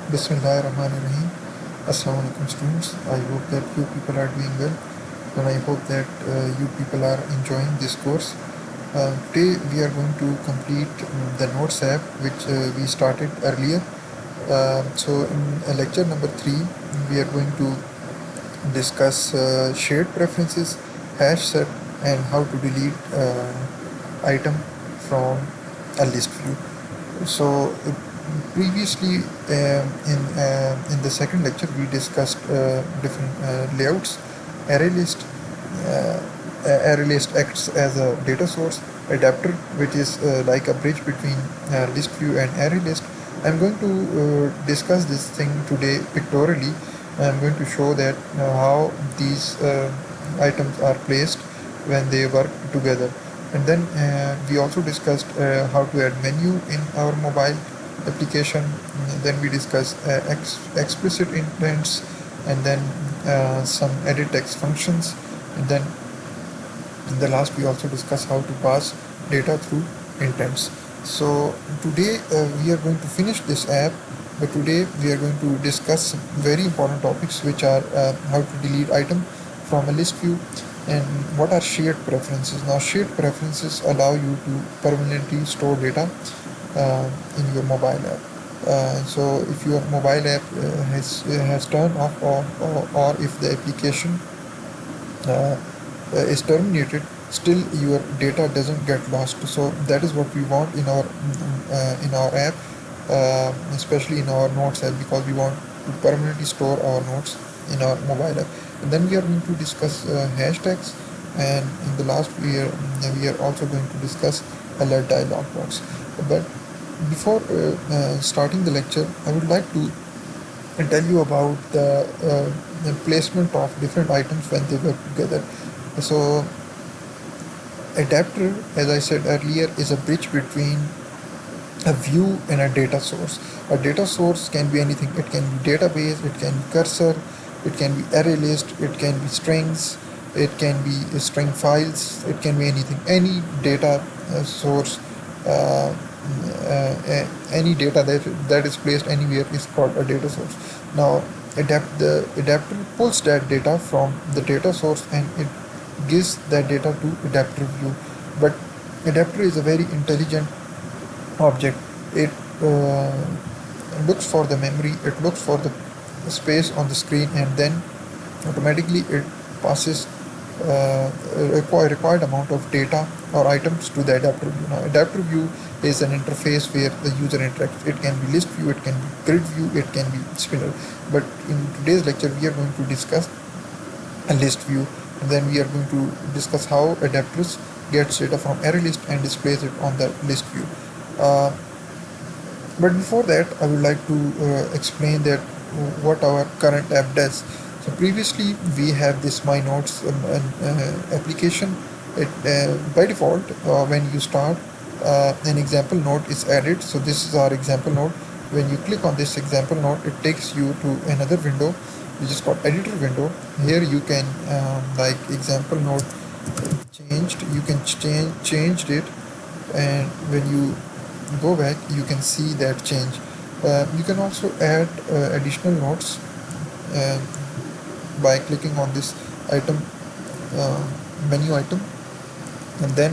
Bismillahirrahmanirrahim. Assalamu alaikum students. I hope that you people are doing well and I hope that you people are enjoying this course. Today we are going to complete the Notes app which we started earlier. So in lecture number 3 we are going to discuss shared preferences, hash set and how to delete item from a list view. So previously in the second lecture we discussed different layouts. Array list uh, Array list acts as a data source. Adapter, which is like a bridge between list view and array list. I'm going to discuss this thing today pictorially. I'm going to show that how these items are placed when they work together. And then we also discussed how to add menu in our mobile application. Then we discussed explicit intents, and then some edit text functions. And then in the last we also discussed how to pass data through intents. So today we are going to finish this app, but today we are going to discuss some very important topics, which are how to delete item from a list view and what are shared preferences. Now shared preferences allow you to permanently store data in your mobile app. So if your mobile app has turned off, or if the application uh, is terminated, still your data doesn't get lost. So that is what we want in our app, especially in our notes app, because we want to permanently store our notes in our mobile app. And then we are going to discuss hashtags, and in the last we are also going to discuss alert dialog box. But before starting the lecture, I would like to tell you about the placement of different items when they work together. So adapter, as I said earlier, is a bridge between a view and a data source. A data source can be anything. It can be database, it can be cursor, it can be array list, it can be strings, it can be string files, it can be anything. Any data source, any data that is placed anywhere is called a data source. Now, the adapter pulls that data from the data source and it gives that data to adapter view. But adapter is a very intelligent object. It looks for the memory, it looks for the space on the screen, and then automatically it passes required amount of data or items to the adapter view. Now adapter view is an interface where the user interacts. It can be list view, it can be grid view, it can be spinner. But in today's lecture we are going to discuss a list view, and then we are going to discuss how adapters gets data from array list and displays it on the list view. uh, but before that, I would like to explain that what our current app does. So previously we have this My Notes application. It by default, when you start, an example note is added. So this is our example note. When you click on this example note, it takes you to another window which is called editor window. Here you can like example note changed. You can changed it, and when you go back you can see that change. You can also add additional notes uh, by clicking on this item, uh, menu item, and then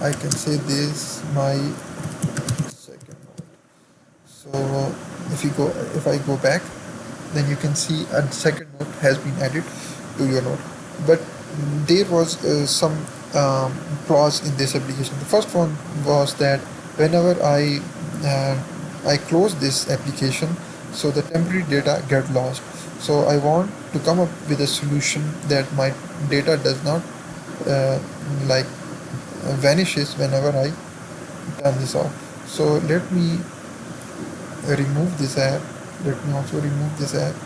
I can say this my second note. So if I go back, then you can see a second note has been added to your note. But there was some flaws in this application. The first one was that whenever I close this application, so the temporary data get lost. So I want to come up with a solution that my data does not uh, like vanishes whenever I turn this off. So let me remove this app. Let me also remove this app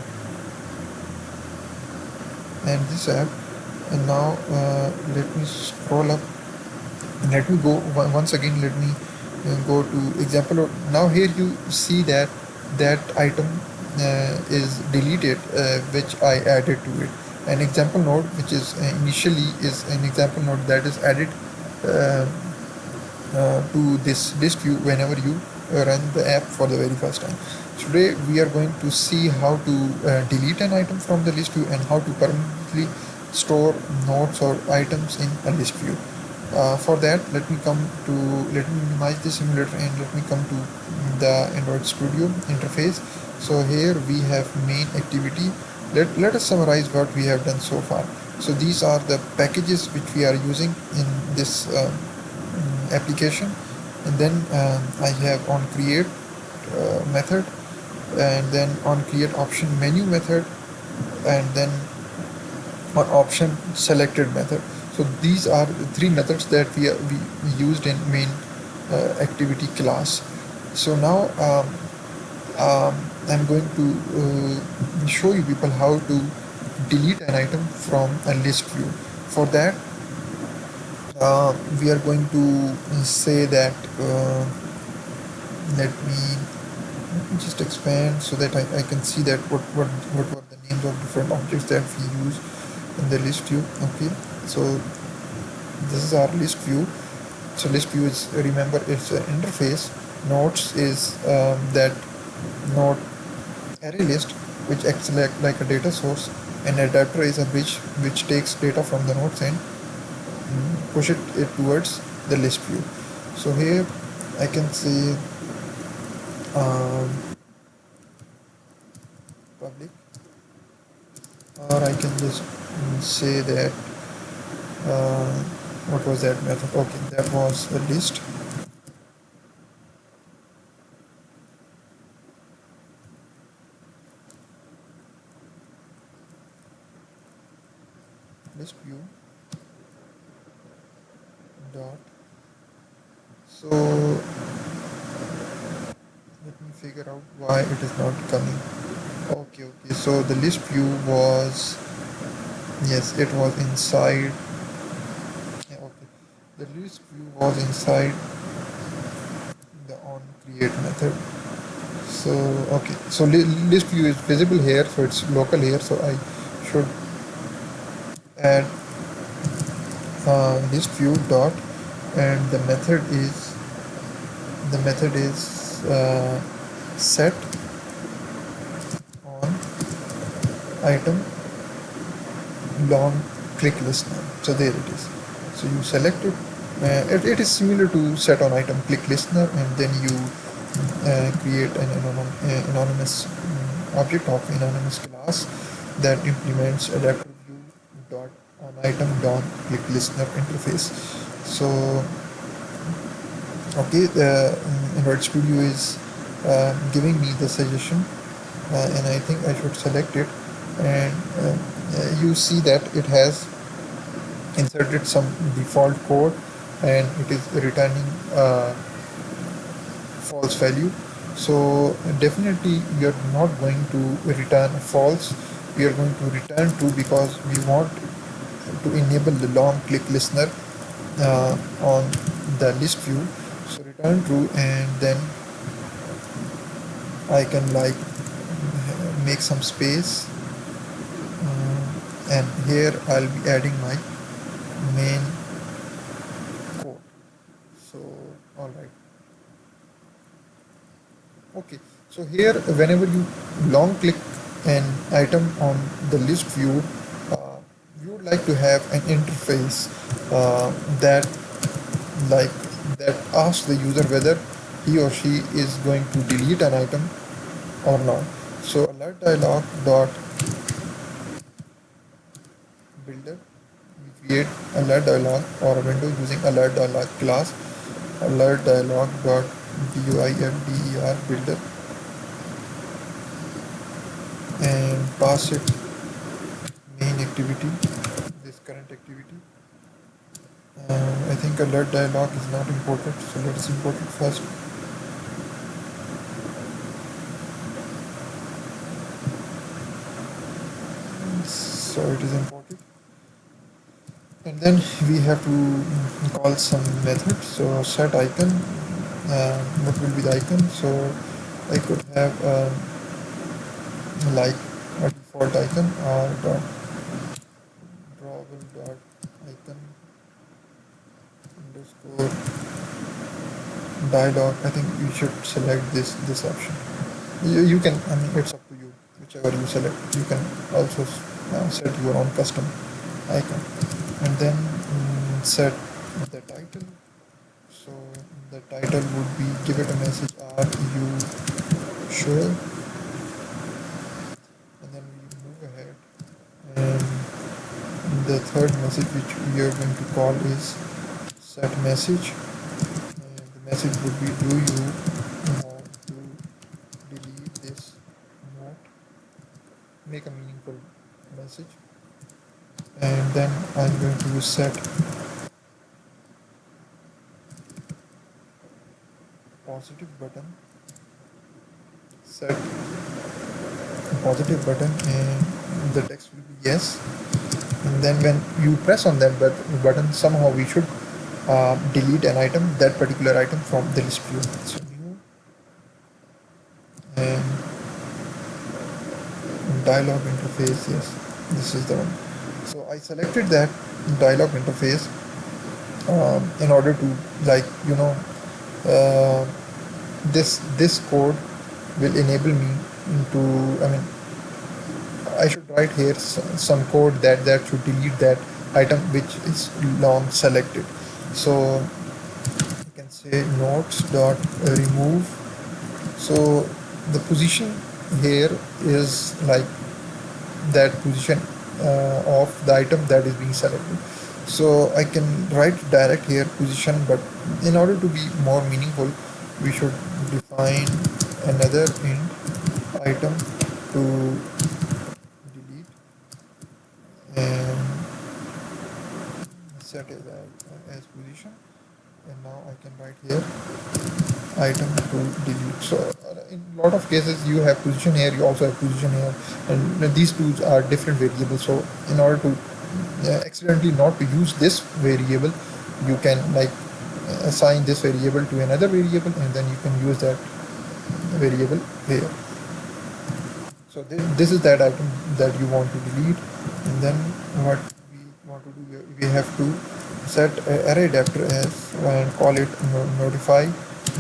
and this app. And now let me scroll up. Let me go once again. Let me go to example. Now here you see that that item is deleted, which I added to it. An example node, which is initially is an example node that is added uh, to this list view whenever you run the app for the very first time. Today we are going to see how to delete an item from the list view and how to permanently store notes or items in a list view. For that, let me minimize the simulator and let me come to the Android Studio interface. So here we have main activity. Let us summarize what we have done so far. So these are the packages which we are using in this application, and then I have on create method, and then on create option menu method, and then on option selected method. So these are the three methods that we used in main activity class. So now I'm going to show you people how to delete an item from a list view. For that, we are going to say that let me just expand so that I can see that what were the names of different objects that we use in the list view. Okay, so this is our list view. So list view is, remember, it's an interface. Nodes is that node array list which acts like a data source, and adapter is a bridge which takes data from the nodes and push it towards the list view. So here I can say um, public, or I can just say that uh, what was that method? Okay, that was a list view dot. So let me figure out why it is not coming. Okay, so the list view was, yes, it was inside. Yeah, okay, the list view was inside the on create method. So okay, so list view is visible here, so it's local here, so I should add list view dot, and the method is set on item long click listener. So there it is. So you select it. It is similar to set on item click listener, and then you create an anonymous object of anonymous class that implements adapter view dot on item dot click listener interface. So okay, the Android Studio is giving me the suggestion, and I think I should select it, and you see that it has inserted some default code, and it is returning false value. So definitely we are not going to return false, we are going to return true because we want to enable the long click listener on the list view. So return true, and then I can like make some space, and here I'll be adding my main code. So all right. Okay, so here whenever you long click an item on the list view, uh, you would like to have an interface that like that asks the user whether he or she is going to delete an item or not. So alert dialog dot builder, we create alert dialog or a window using alert dialog class, alert dialog dot builder, and pass it main activity, this current activity. I think alert dialog is not imported, so let's import it first. So it is imported, and then we have to call some method. So set icon, what will be the icon? So I could have like a default icon, or drawable dot icon underscore dialog, I think you should select this option. You can, I mean, it's up to you, whichever you select. You can also set your own custom icon, and then set the title. So the title would be, give it a message, are you sure? And then we move ahead, and the third message which we are going to call is set message, and the message would be, do you want to delete this note? Make a meaningful message. And then I'm going to set positive button, set positive button, and the text will be yes. And then when you press on that button, somehow we should delete an item, that particular item, from the list view. So new and dialog interface, yes, this is the one. So I selected that dialog interface in order to, like, uh, this code will enable me into, I mean, I should write here some code that should delete that item which is long selected. So you can say notes dot remove. So the position here is like that position of the item that is being selected. So I can write direct here position, but in order to be more meaningful, we should define another int item to delete, and set it as position. And now I can write here item to delete. So in a lot of cases you have position here, you also have position here, and these two are different variables. So in order to accidentally not to use this variable, you can, like, assign this variable to another variable, and then you can use that variable here. So this is that item that you want to delete. And then what we want to do, we have to set array adapter as, and call it notify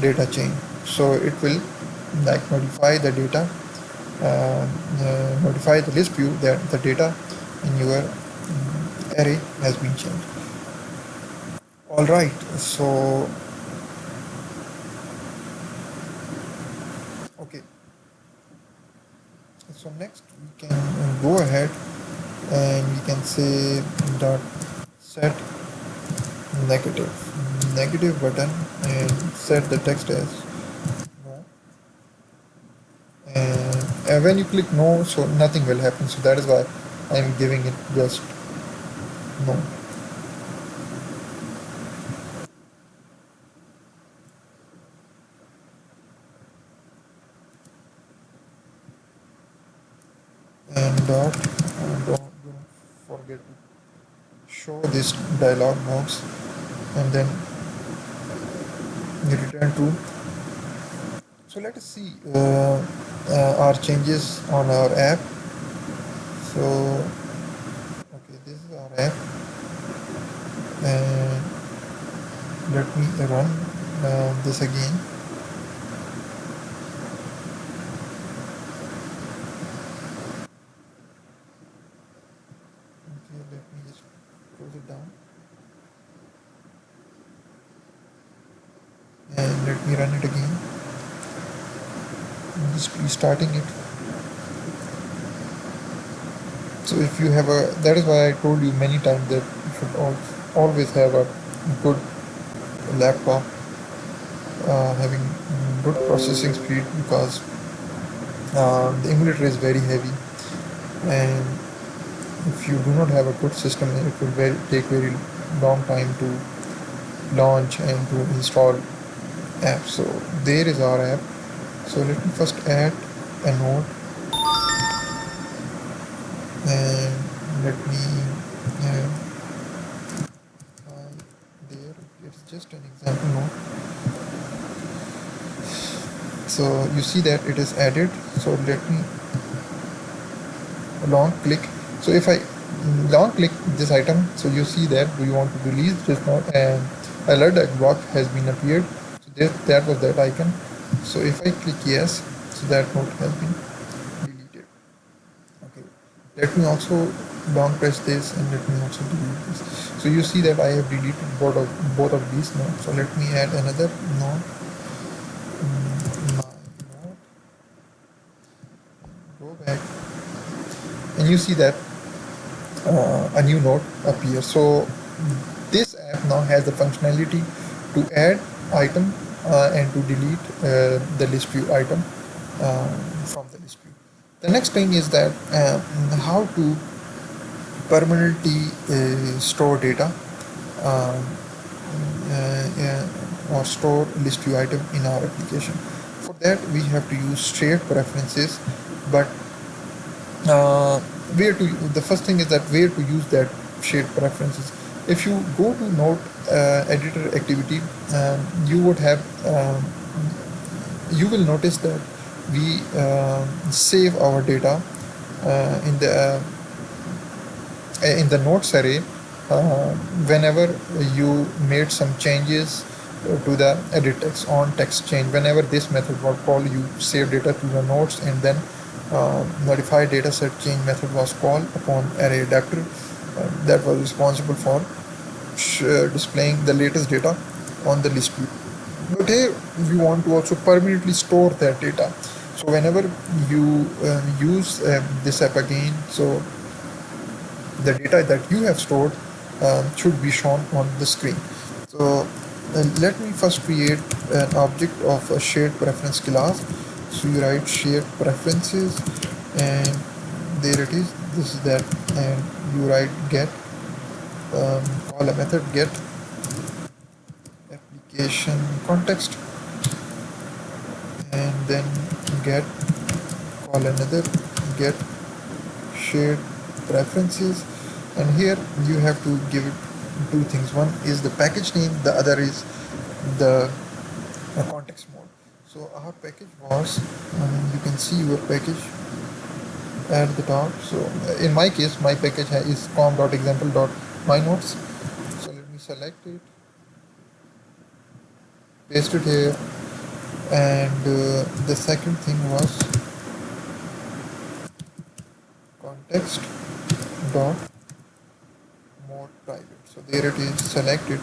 data chain. So it will, like, notify the data, notify the list view that the data in your array has been changed. All right, so okay, so next we can go ahead and we can say dot set negative button, and set the text as no. And when you click no, so nothing will happen, so that is why I'm giving it just no. And don't forget to show this dialog box, and then you return to. So let us see our changes on our app. So okay, this is our app, and let me run this again. Okay, let me just close it down, and let me run it again. I'm just restarting it. So if you have a, that is why I told you many times that you should always have a good laptop having good processing speed, because the emulator is very heavy, and if you do not have a good system, it will take very long time to launch and to install apps. So there is our app. So let me first add a node, and let me uh, there, it's just an example node. So you see that it is added. So let me long click. So if I long click this item, so you see that, do you want to release this node, and alert box has been appeared. So that was that icon. So if I click yes, so that note has been deleted. Okay, let me also long press this and let me also delete this. So you see that I have deleted both of these nodes. So let me add another node. My node, go back, and you see that a new node appears. So this app now has the functionality to add item and to delete the list view item uh, from the list view. The next thing is that how to permanently store data um, or store list view item in our application. For that we have to use shared preferences, but where to the first thing is that where to use that shared preferences. If you go to node editor activity, you would have you will notice that we save our data in the notes array whenever you made some changes to the edit text on text change. Whenever this method was called, you save data to the notes, and then notify data set change method was called upon array adapter that was responsible for displaying the latest data on the list view. But here we want to also permanently store that data. So whenever you use this app again, so the data that you have stored should be shown on the screen. So let me first create an object of a shared preference class. So you write shared preferences, and there it is. This is that, and you write get, call a method get application context, and then get, call another get shared preferences, and here you have to give it two things. One is the package name, the other is the context mode. So our package was, you can see your package at the top. So in my case my package is com.example.mynotes. So let me select it, paste it here, and the second thing was context dot mode private. So there it is, select it.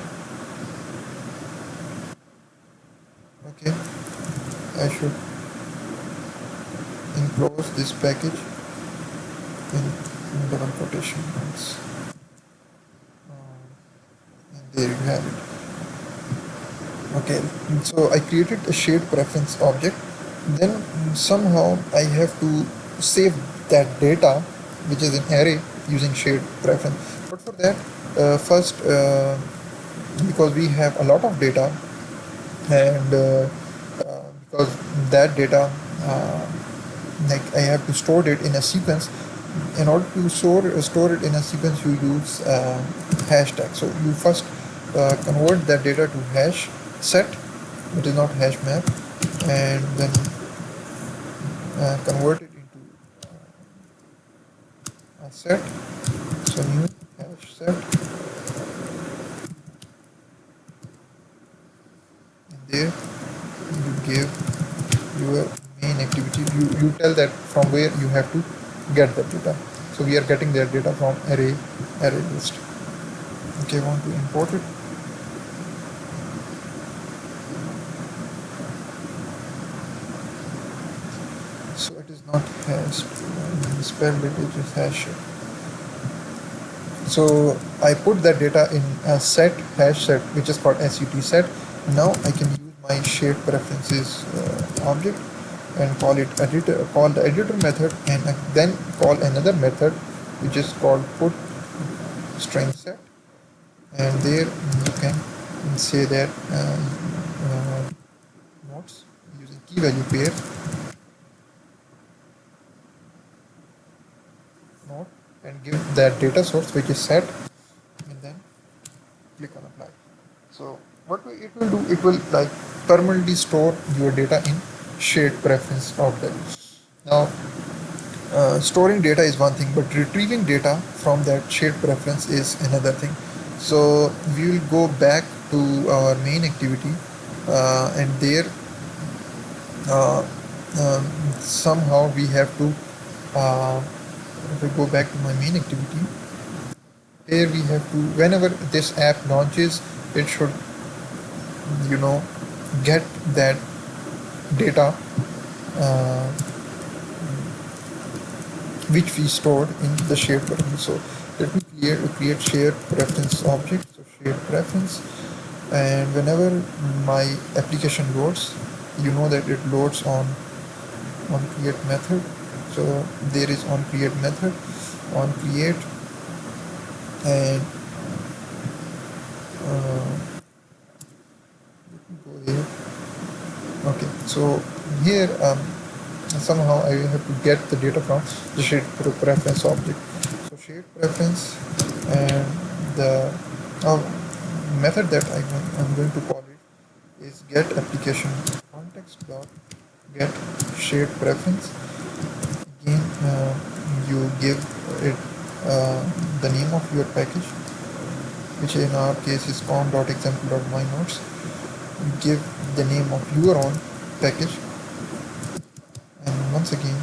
Okay, I should enclose this package in double quotation marks. And there you have it. Okay, so I created a shared preference object. Then somehow I have to save that data, which is an array, using shared preference. But for that, first, because we have a lot of data, and because that data, like I have to store it in a sequence. In order to store it in a sequence, you use hashtag. So you first convert that data to hash set, it is not hash map, and then convert it into a set. So new hash set, and there you give your main activity. You tell that from where you have to get that data. So we are getting that data from array list. Okay, I want to import it. So it is not hash, spelled it is just hash. So I put that data in a set, hash set, which is called set set. Now I can use my shared preferences object and call it editor, call the editor method, and then call another method which is called put string set, and there you can say that notes using key value pair node, and give that data source which is set, and then click on apply. So what it will do, it will like permanently store your data in shared preference object. Now storing data is one thing, but retrieving data from that shared preference is another thing. So we will go back to our main activity, and there uh, um, somehow we have to if I go back to my main activity, here we have to, whenever this app launches, it should, you know, get that data uh, which we stored in the shared preference. So let me create shared preference object. So shared preference, and whenever my application loads, you know that it loads on create method. So there is on create method, on create, and let me go here. Okay, so here somehow I have to get the data from the shared preference object. So shared preference, and the uh, method that I'm going to call it is get application context dot get shared preference. Again, you give it the name of your package, which in our case is com.example.mynotes. You give the name of your own package, and once again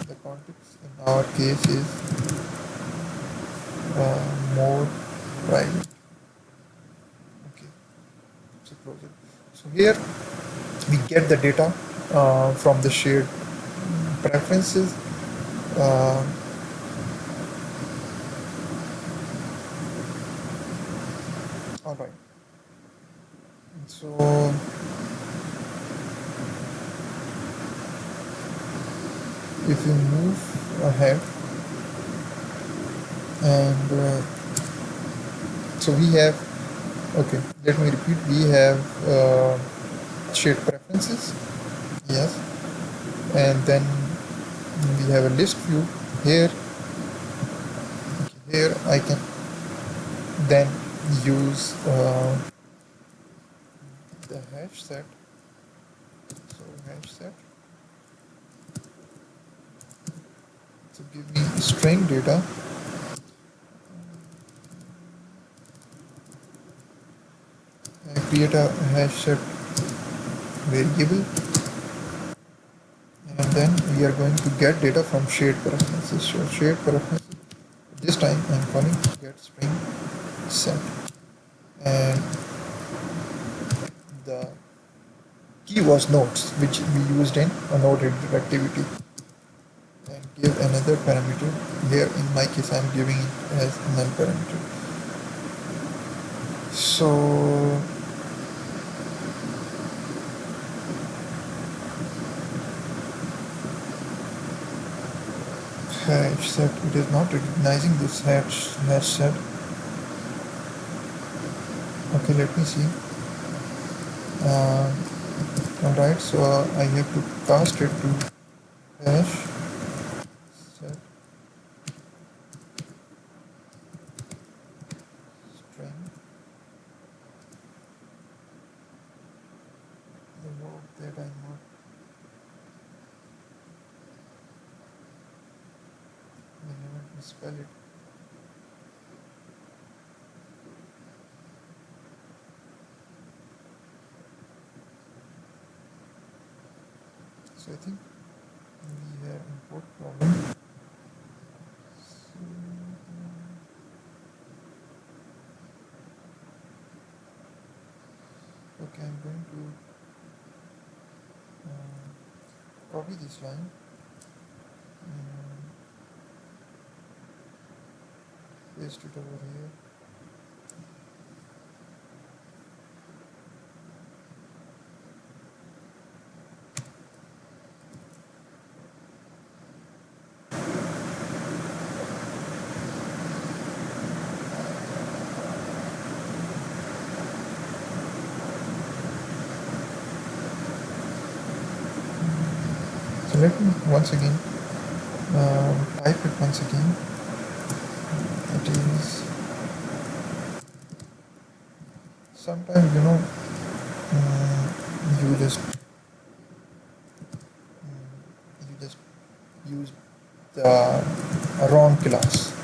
the context in our case is more private. Okay, so close it. So here we get the data from the shared preferences. Uh, all right. So if you move ahead, and so we have, okay, let me repeat, we have shared preferences, yes, and then we have a list view here. Okay, here I can then use the hash set. So hash set to give me string data. I create a hash set variable, and then we are going to get data from shared preferences. So shared preferences, this time I'm calling get string set, and the key was nodes, which we used in a node activity, and give another parameter. Here in my case I'm giving it as null parameter. So hash set, it is not recognizing this hash set. Okay, let me see. Alright, so I have to cast it to hash set string, the word that I'm not, I haven't misspelled it. So I think we have import problem. So, okay, I'm going to copy this line, paste it over here. So let me once again type it once again. It is sometimes, you know, you just you just use the wrong class.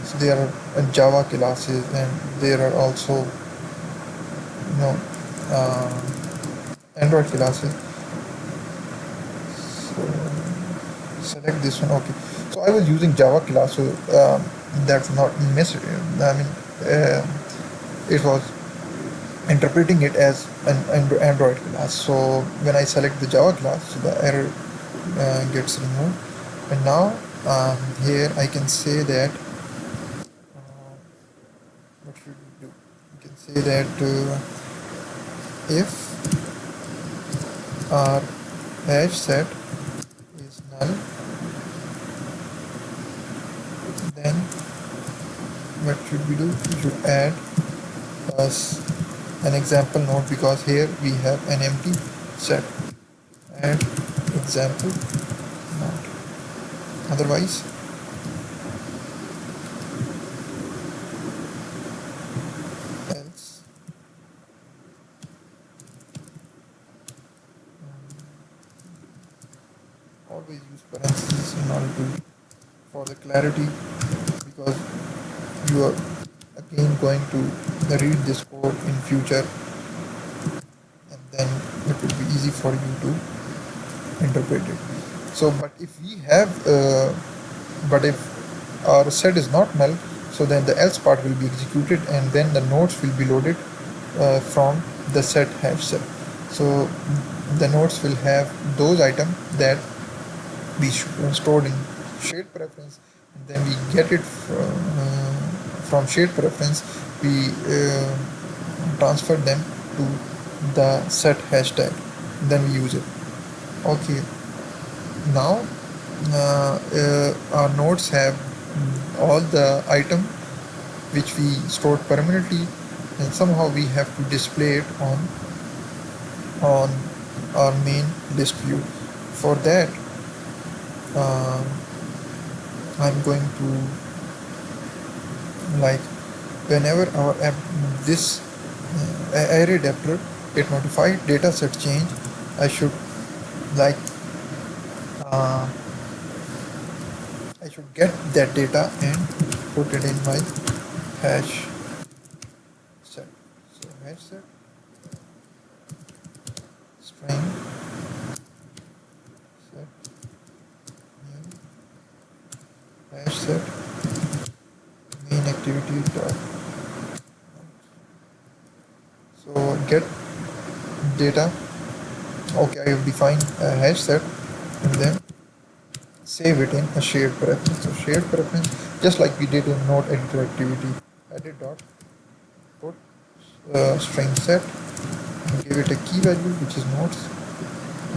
So there are Java classes, and there are also, you know, uh, Android class है. So select this one. Okay. So I was using Java class, so that's not miss. I mean, it was interpreting it as an Android class. So when I select the Java class, so the error gets removed. And now here I can say that what should we do? We can say that if our hash set is null, then what should we do? We should add us an example node, because here we have an empty set. Add example node. Otherwise, else, always use parentheses in order to for the clarity, because you are again going to read this code in future, and then it will be easy for you to interpret it. So but if our set is not null, so then the else part will be executed, and then the nodes will be loaded from the set hash set. So the nodes will have those items that we stored in shared preference, and then we get it from shared preference. We transfer them to the set hashtag, then we use it. Okay, now our nodes have all the item which we stored permanently, and somehow we have to display it on our main list view. For that, um, I'm going to, like, whenever our app this array adapter get notified data set change, I should, like, uh, I should get that data and put it in my hash set. So hash set string set new hash set main activity dot. So get data. Okay, I have defined a hash set, and then save it in a shared preference. So shared preference, just like we did in node editor activity, edit dot put string set, and give it a key value which is nodes,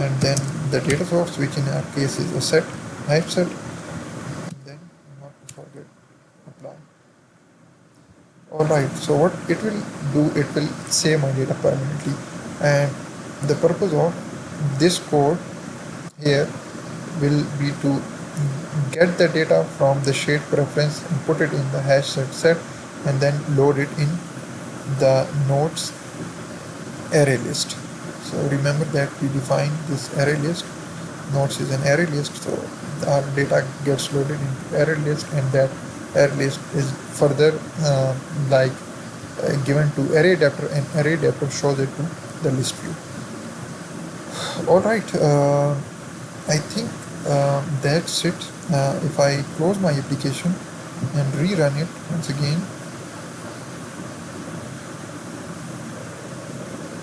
and then the data source, which in our case is a set, type set, and then not to forget apply. Alright, so what it will do, it will save my data permanently, and the purpose of this code here will be to get the data from the shared preference and put it in the hash set, and then load it in the nodes array list. So remember that we defined this array list. Nodes is an array list, so our data gets loaded into array list, and that array list is further like given to array adapter, and array adapter shows it to the list view. All right, I think that's it. If I close my application and rerun it once again,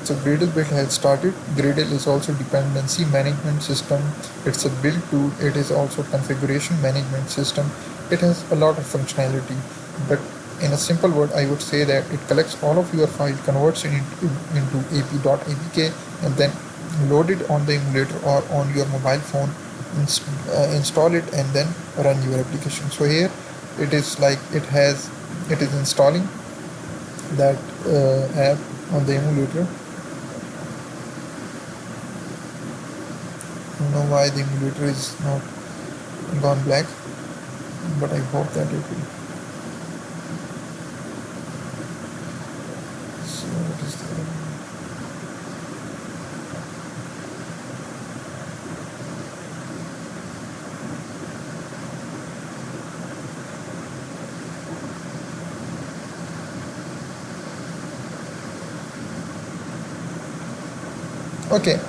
so Gradle build has started. Gradle is also dependency management system. It's a build tool. It is also configuration management system. It has a lot of functionality, but in a simple word, I would say that it collects all of your file, converts it into ap.apk, and then load it on the emulator or on your mobile phone, install it, and then run your application. So here it is like it is installing that app on the emulator. I don't know why the emulator is not gone black, but I hope that it will. So what is the Okay,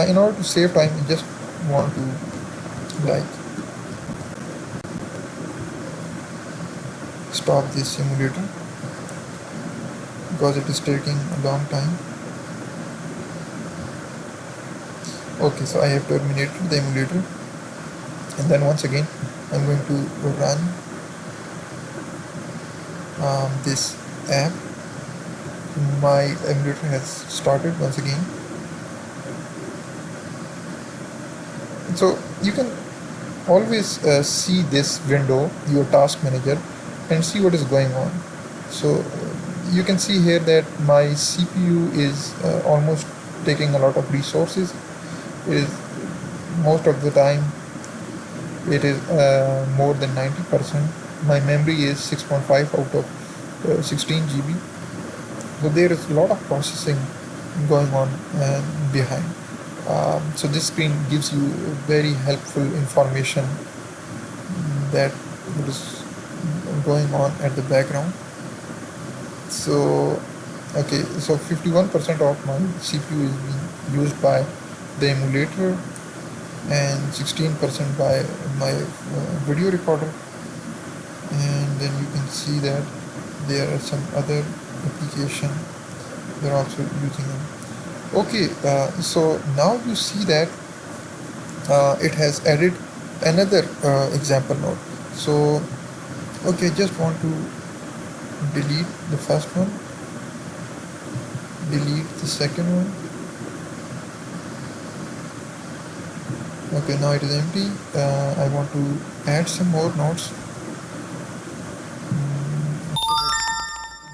in order to save time, I just want to like stop this simulator because it is taking a long time. Okay, so I have terminated the emulator, and then once again I'm going to run this app. My emulator has started once again, so you can always see this window, your task manager, and see what is going on. So you can see here that my CPU is almost taking a lot of resources. It is most of the time it is more than 90%. My memory is 6.5 out of 16 GB. So there is a lot of processing going on behind. So this screen gives you very helpful information that is going on at the background. So okay, so 51% of my CPU is being used by the emulator and 16% by my video recorder, and then you can see that there are some other application they're also using them. Okay, so now you see that it has added another example node. So okay, just want to delete the first one, delete the second one. Okay, now it is empty. I want to add some more nodes.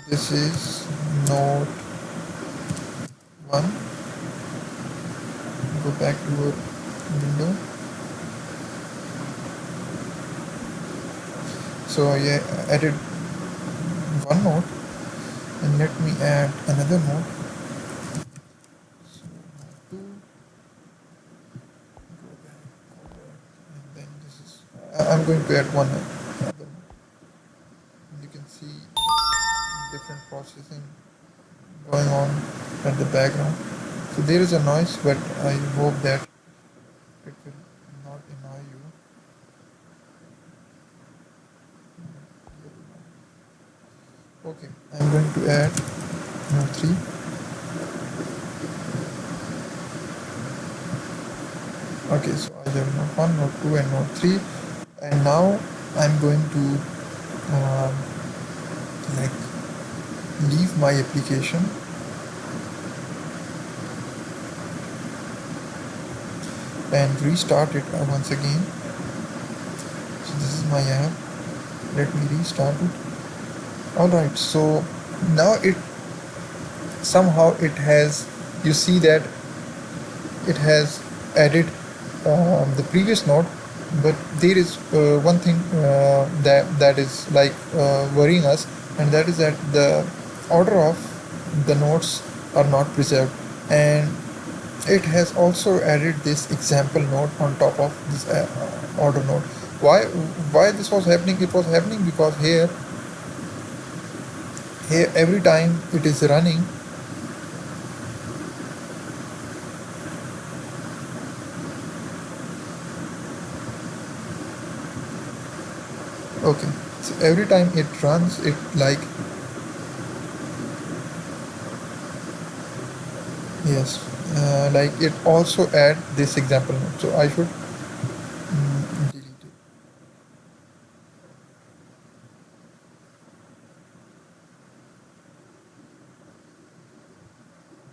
This is node 1. Go back to our window. So I added one node, and let me add another node. So 2, go back, and then this is. I'm going to add one other node. You can see different processing going on at the background. So there is a noise, but I hope that it will not annoy you. Okay, I'm going to add node 3. Okay, so I have node 1, node 2, and node 3, and now I'm going to um, like leave my application and restart it once again. So this is my app. Let me restart it. Alright, so now it somehow it has, you see that it has added the previous node, but there is one thing that is like worrying us, and that is that the order of the nodes are not preserved, and it has also added this example node on top of this order node. Why this was happening? It was happening because here every time it is running. Okay, so every time it runs, it like, yes, like it also add this example node. So I should delete it.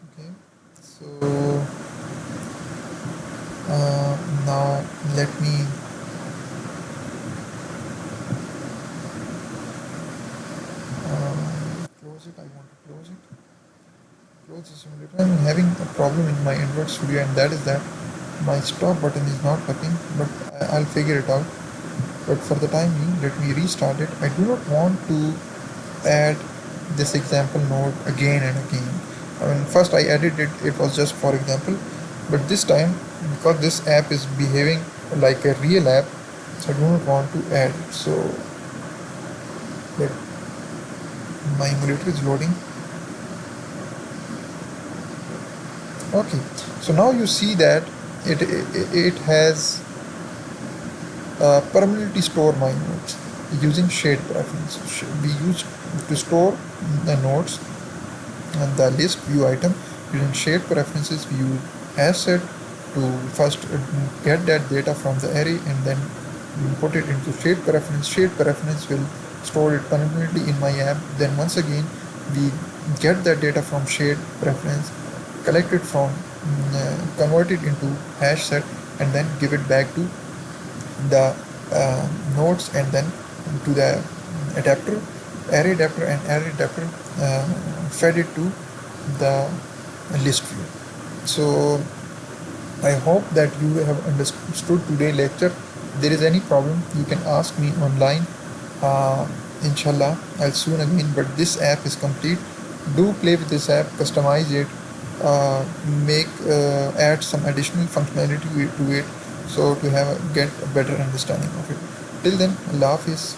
Okay, so now let me close it. I want to close it. Close the simulator. I'm having a problem in my Android Studio, and that is that my stop button is not working, but I'll figure it out. But for the time being, let me restart it. I do not want to add this example node again and again. I mean, first I added it, it was just for example, but this time, because this app is behaving like a real app, so I do not want to add it. So let my emulator is loading. Okay, so now you see that it has permanently store my nodes using shared preference. We use to store the nodes and the list view item using shared preferences. We use hash set to first get that data from the array and then put it into shared preference. Shared preference will store it permanently in my app. Then once again we get that data from shared preference, collect it from convert it into hash set, and then give it back to the nodes, and then to the adapter, array adapter, and array adapter fed it to the list view. So I hope that you have understood today's lecture. If there is any problem, you can ask me online. Inshallah, I'll soon again. But this app is complete. Do play with this app, customize it, make add some additional functionality to it, so to have get a better understanding of it. Till then, Allah Hafiz.